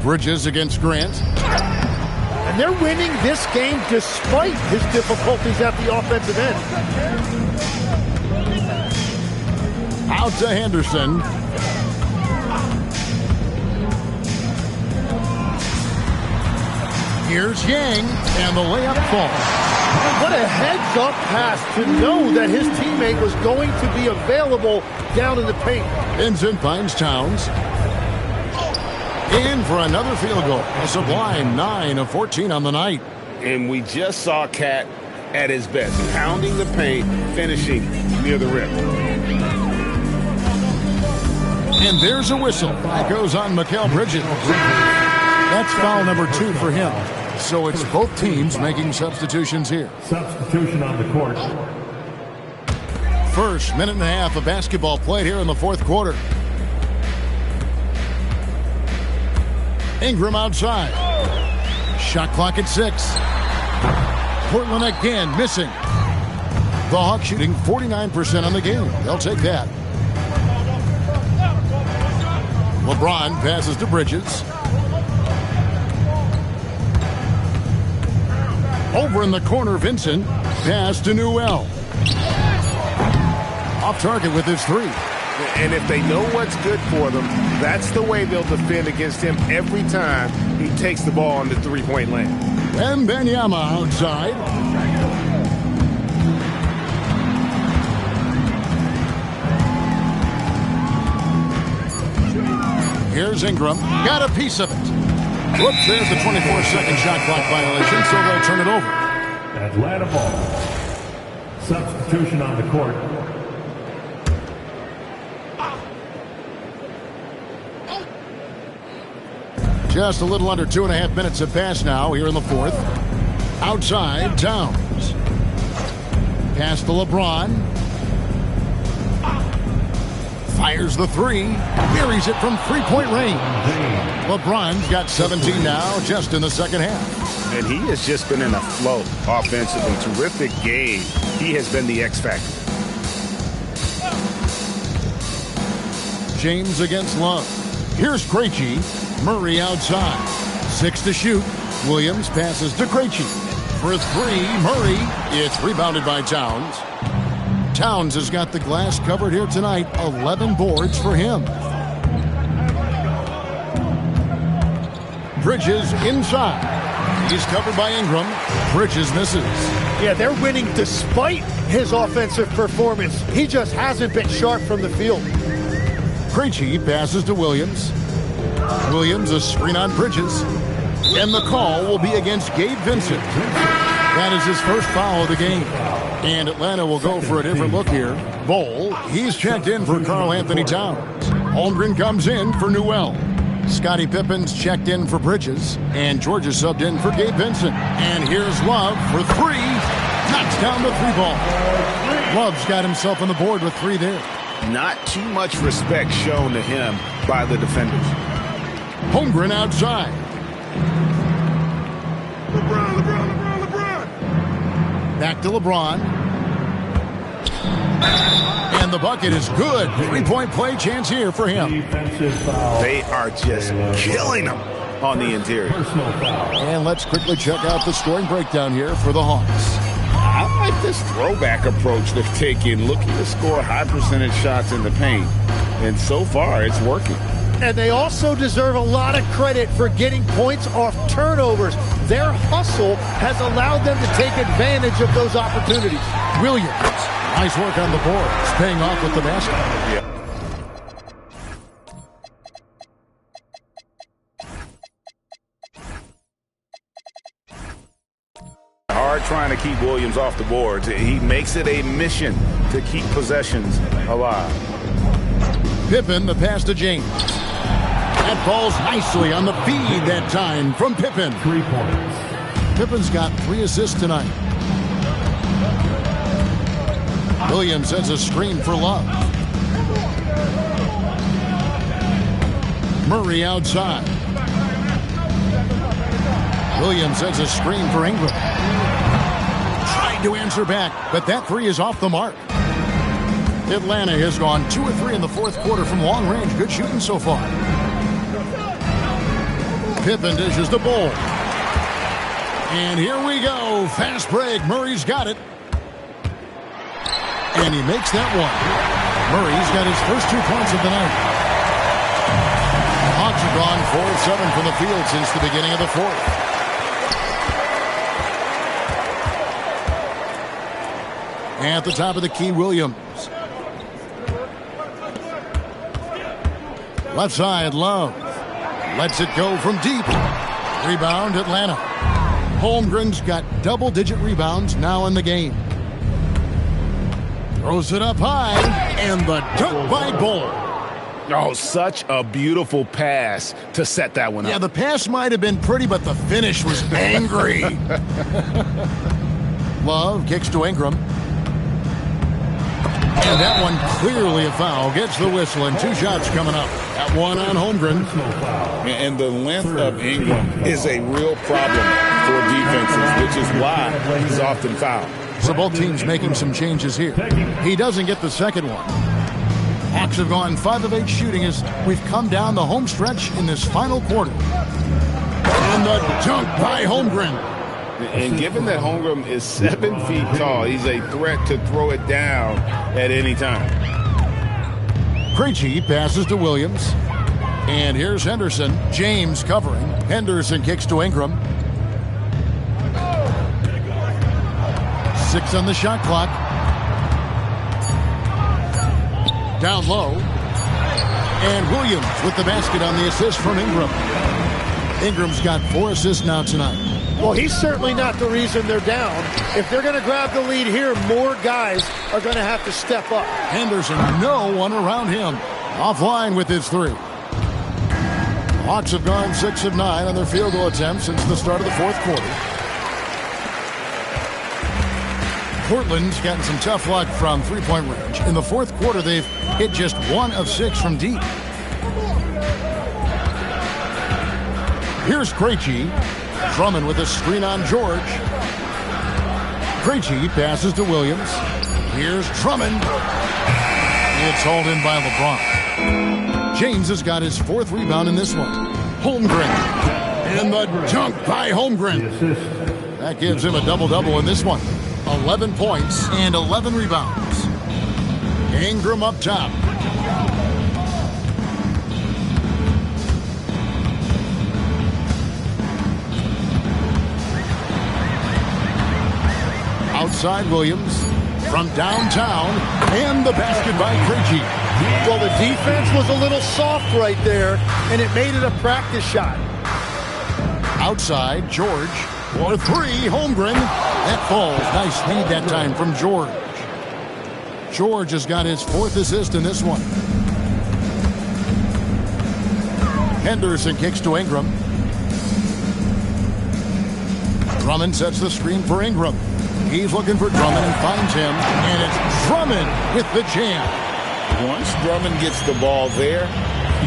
Bridges against Grant. And they're winning this game despite his difficulties at the offensive end. Out to Henderson. Here's Yang, and the layup falls. What a heads-up pass to know that his teammate was going to be available down in the paint. Vincent finds Towns. In for another field goal. A sublime 9 of 14 on the night. And we just saw Cat at his best, pounding the paint, finishing near the rim. And there's a whistle. That goes on Mikal Bridges. That's foul number 2 for him. So it's both teams making substitutions here. Substitution on the court. First minute and a half of basketball played here in the fourth quarter. Ingram outside. Shot clock at 6. Portland again missing. The Hawks shooting 49% on the game. They'll take that. LeBron passes to Bridges. Over in the corner, Vincent. Pass to Newell. Off target with his 3. And if they know what's good for them, that's the way they'll defend against him every time he takes the ball on the three-point land. And Wembanyama outside. Here's Ingram. Got a piece of it. Whoops, there's the 24-second shot clock violation, so they'll turn it over. Atlanta ball. Substitution on the court. Just a little under 2.5 minutes have passed now here in the fourth. Outside, Towns. Pass to LeBron. Fires the 3. Buries it from three-point range. LeBron's got 17 now just in the second half. And he has just been in a flow offensively. Terrific game. He has been the X factor. James against Love. Here's Krejci. Murray outside. 6 to shoot. Williams passes to Krejci. For 3, Murray. It's rebounded by Towns. Towns has got the glass covered here tonight. 11 boards for him. Bridges inside. He's covered by Ingram. Bridges misses. Yeah, they're winning despite his offensive performance. He just hasn't been sharp from the field. Krejci passes to Williams. Williams a screen on Bridges. And the call will be against Gabe Vincent. That is his first foul of the game. And Atlanta will go for a different look here. Bol, he's checked in for Karl Anthony Towns. Holmgren comes in for Newell. Scottie Pippen's checked in for Bridges. And Georgia subbed in for Gabe Vincent. And here's Love for 3. Knocks down the 3-ball. Love's got himself on the board with 3 there. Not too much respect shown to him by the defenders. Holmgren outside. Back to LeBron. And the bucket is good. 3-point play chance here for him. They are just killing him on the interior. And let's quickly check out the scoring breakdown here for the Hawks. I like this throwback approach they're taking, looking to score high percentage shots in the paint. And so far, it's working. And they also deserve a lot of credit for getting points off turnovers. Their hustle has allowed them to take advantage of those opportunities. Williams, nice work on the boards, paying off with the basket. Yeah. Hard trying to keep Williams off the boards. He makes it a mission to keep possessions alive. Pippen, the pass to James. That falls nicely on the feed that time from Pippen. 3 points. Pippen's got 3 assists tonight. Williams sends a screen for Love. Murray outside. Williams sends a screen for Ingram. Tried to answer back, but that 3 is off the mark. Atlanta has gone 2 of 3 in the fourth quarter from long range. Good shooting so far. Pippen dishes the ball. And here we go. Fast break. Murray's got it. And he makes that one. Murray's got his first 2 points of the night. The Hawks have gone 4 of 7 from the field since the beginning of the fourth. At the top of the key, Williams. Left side, Love. Lets it go from deep. Rebound, Atlanta. Holmgren's got double-digit rebounds now in the game. Throws it up high, and the dunk by Bol. Oh, such a beautiful pass to set that one up. Yeah, the pass might have been pretty, but the finish was angry. Love kicks to Ingram. And that one clearly a foul. Gets the whistle, and 2 shots coming up. That one on Holmgren. And the length of Ingram is a real problem for defenses, which is why he's often fouled. So both teams making some changes here. He doesn't get the second one. Hawks have gone 5 of 8 shooting as we've come down the home stretch in this final quarter. And the dunk by Holmgren. And given that Holmgren is 7 feet tall, he's a threat to throw it down at any time. Krejci passes to Williams. And here's Henderson. James covering. Henderson kicks to Ingram. 6 on the shot clock. Down low. And Williams with the basket on the assist from Ingram. Ingram's got 4 assists now tonight. Well, he's certainly not the reason they're down. If they're going to grab the lead here, more guys are going to have to step up. Henderson, no one around him. Offline with his 3. Hawks have gone 6 of 9 on their field goal attempts since the start of the fourth quarter. Portland's gotten some tough luck from 3-point range. In the fourth quarter, they've hit just 1 of 6 from deep. Here's Krejci. Drummond with a screen on George. Krejci passes to Williams. Here's Drummond. It's hauled in by LeBron. James has got his 4th rebound in this one. Holmgren. And the dunk by Holmgren. That gives him a double-double in this one. 11 points and 11 rebounds. Ingram up top. Outside Williams from downtown, and the basket by Krejci. Well, the defense was a little soft right there, and it made it a practice shot. Outside George for 3. Holmgren. That falls. Nice feed that time from George. George has got his 4th assist in this one. Henderson kicks to Ingram. Drummond sets the screen for Ingram. He's looking for Drummond and finds him. And it's Drummond with the jam. Once Drummond gets the ball there,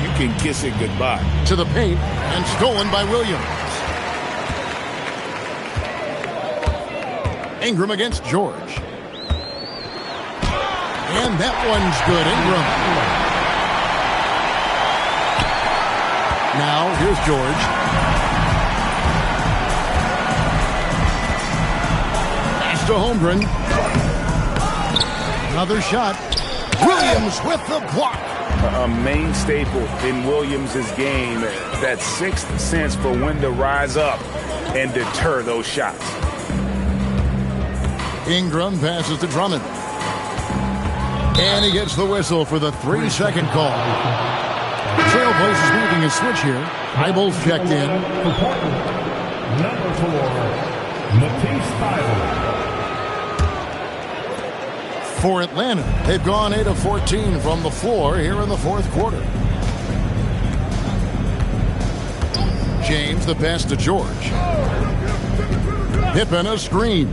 you can kiss it goodbye. To the paint and stolen by Williams. Ingram against George. And that one's good. Ingram. Now, here's George. Pass to Holmgren. Another shot. Williams with the block. A main staple in Williams' game, that sixth sense for when to rise up and deter those shots. Ingram passes to Drummond. And he gets the whistle for the 3-second call. Trailblazers making a switch here. Eibel's checked in. For Portland, number 4, Matisse Thybulle. For Atlanta, they've gone 8 of 14 from the floor here in the fourth quarter. James, the pass to George. Pippen, a screen.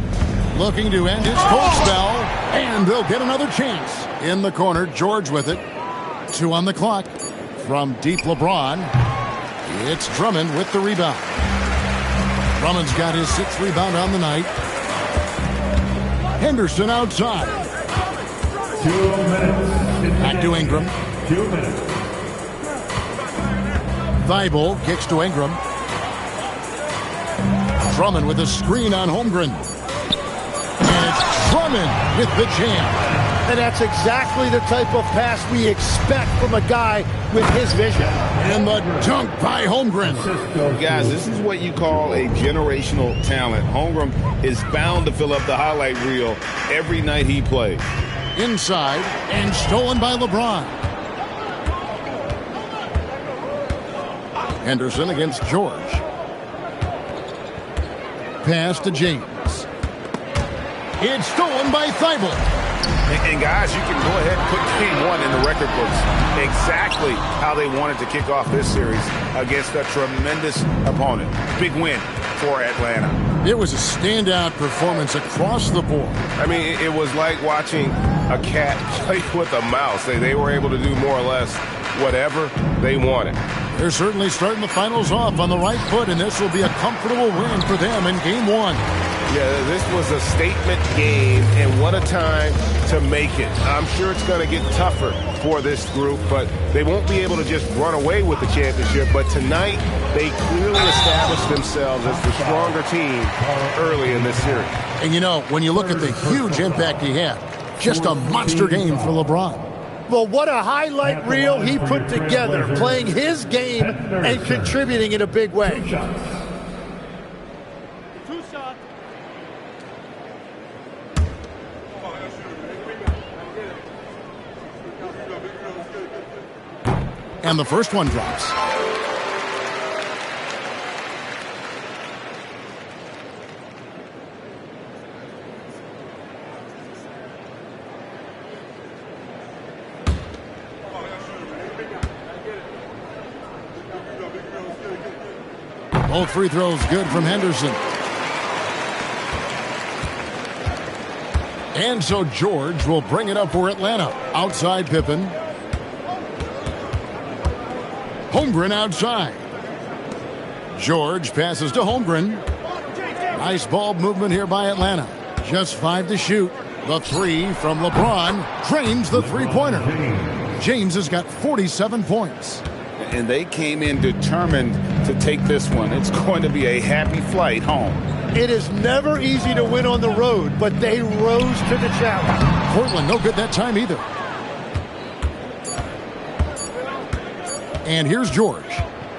Looking to end his cold spell, and they'll get another chance. In the corner, George with it. 2 on the clock. From deep LeBron, it's Drummond with the rebound. Drummond's got his 6th rebound on the night. Henderson outside. 2 minutes. Back to Ingram. 2 minutes. Thybulle kicks to Ingram. Drummond with a screen on Holmgren. And it's Drummond with the jam. And that's exactly the type of pass we expect from a guy with his vision. And the dunk by Holmgren. Guys, this is what you call a generational talent. Holmgren is bound to fill up the highlight reel every night he plays. Inside and stolen by LeBron. Henderson against George. Pass to James. It's stolen by Thybulle. And guys, you can go ahead and put game 1 in the record books. Exactly how they wanted to kick off this series against a tremendous opponent. Big win for Atlanta. It was a standout performance across the board. I mean, it was like watching a cat play with a mouse. They were able to do more or less whatever they wanted. They're certainly starting the finals off on the right foot, and this will be a comfortable win for them in game 1. Yeah, this was a statement game, and what a time to make it. I'm sure it's going to get tougher for this group, but they won't be able to just run away with the championship. But tonight, they clearly established themselves as the stronger team early in this series. And you know, when you look at the huge impact he had, just a monster game for LeBron. Well, what a highlight reel he put together, playing his game and contributing in a big way. 2 shots. And the first one drops. Both free throws good from Henderson. And so George will bring it up for Atlanta. Outside Pippen. Holmgren outside. George passes to Holmgren. Nice ball movement here by Atlanta. Just 5 to shoot. The 3 from LeBron drains the three-pointer. James has got 47 points. And they came in determined to take this one. It's going to be a happy flight home. It is never easy to win on the road, but they rose to the challenge. Portland no good that time either. And here's George.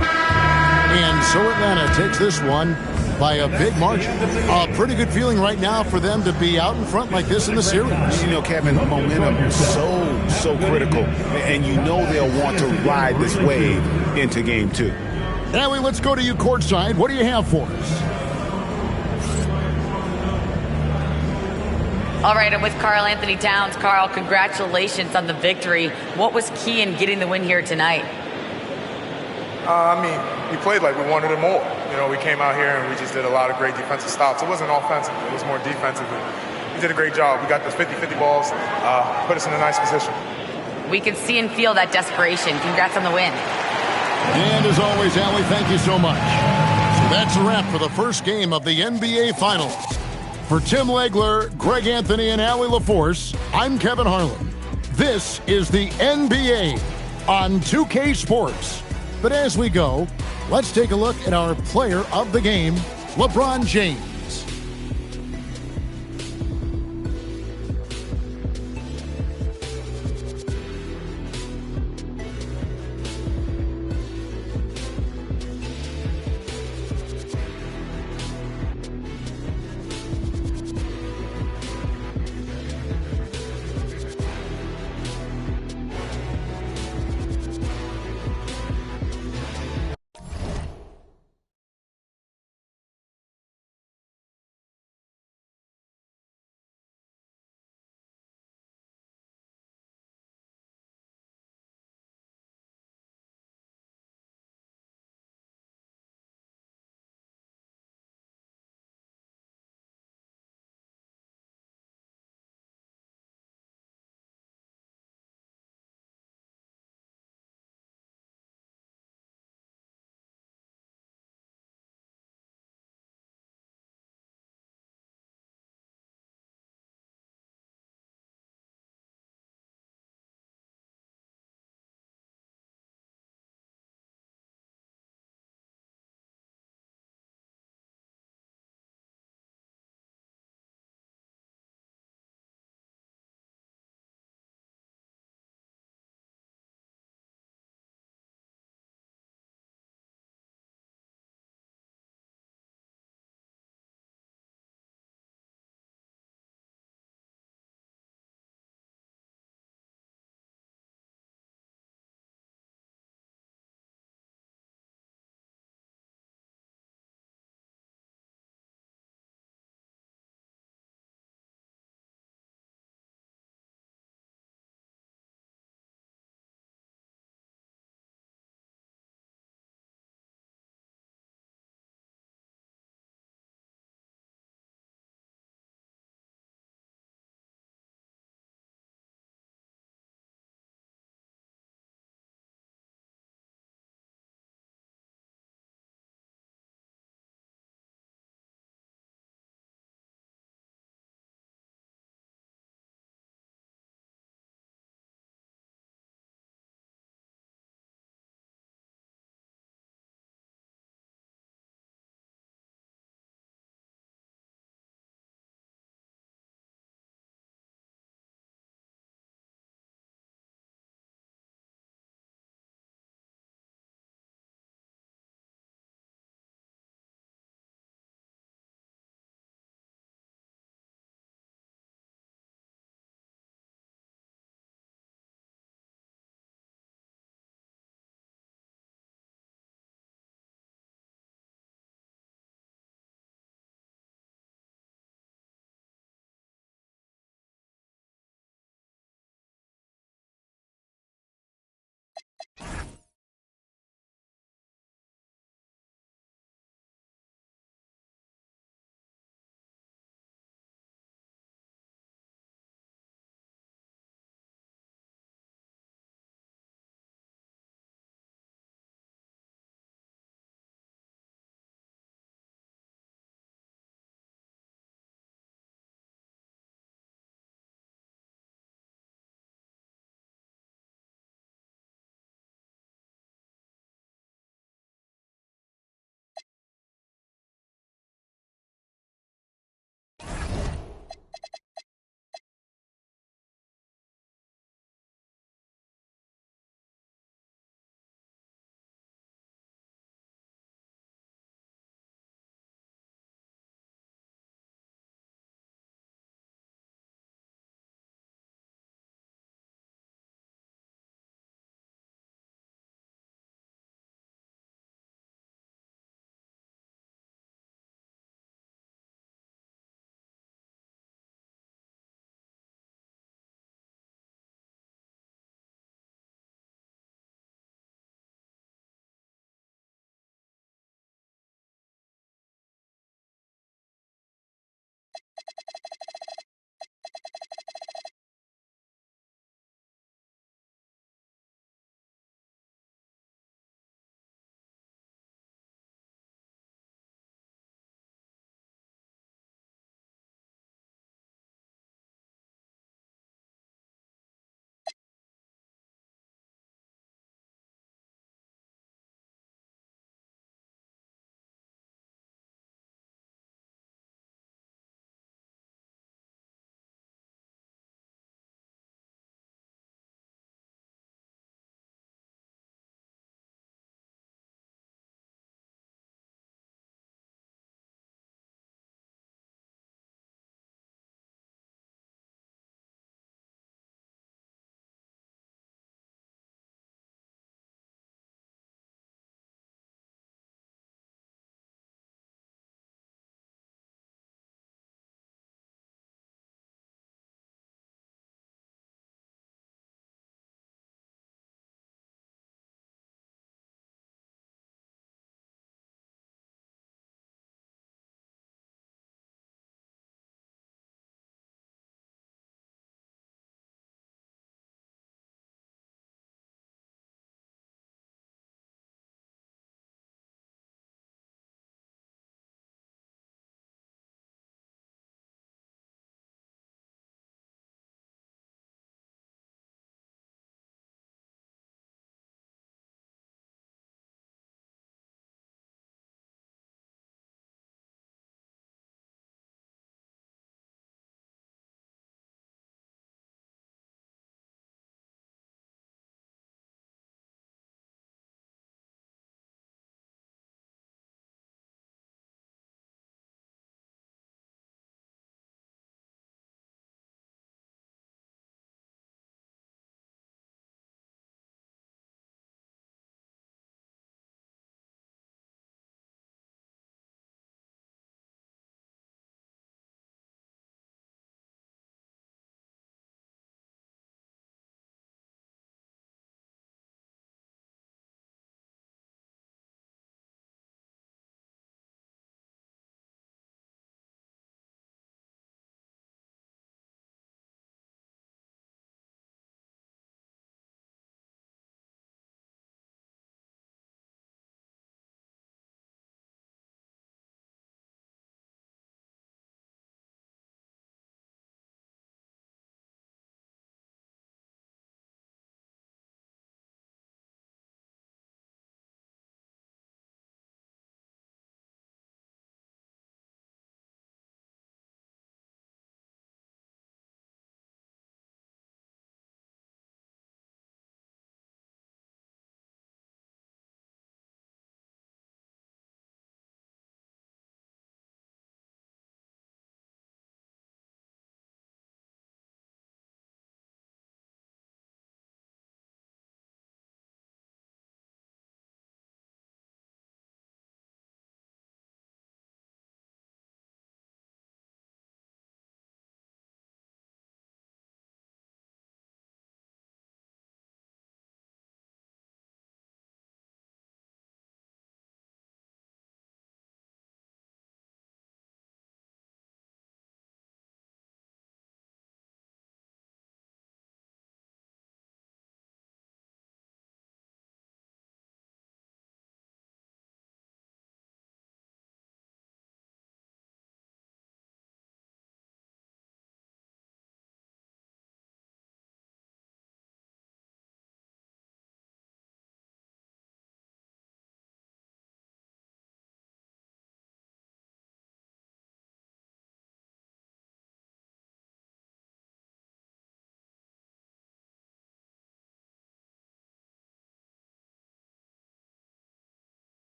And so Atlanta takes this one by a big margin. A pretty good feeling right now for them to be out in front like this in the series. You know, Kevin, momentum is so critical. And you know they'll want to ride this wave into game 2. Allie, let's go to you courtside. What do you have for us? All right, I'm with Karl Anthony Towns. Karl, congratulations on the victory. What was key in getting the win here tonight? We played like we wanted it more. You know, we came out here and we just did a lot of great defensive stops. It wasn't offensive. It was more defensive. And we did a great job. We got those 50-50 balls, put us in a nice position. We can see and feel that desperation. Congrats on the win. And as always, Allie, thank you so much. So that's a wrap for the first game of the NBA Finals. For Tim Legler, Greg Anthony, and Allie LaForce, I'm Kevin Harlan. This is the NBA on 2K Sports. But as we go, let's take a look at our player of the game, LeBron James.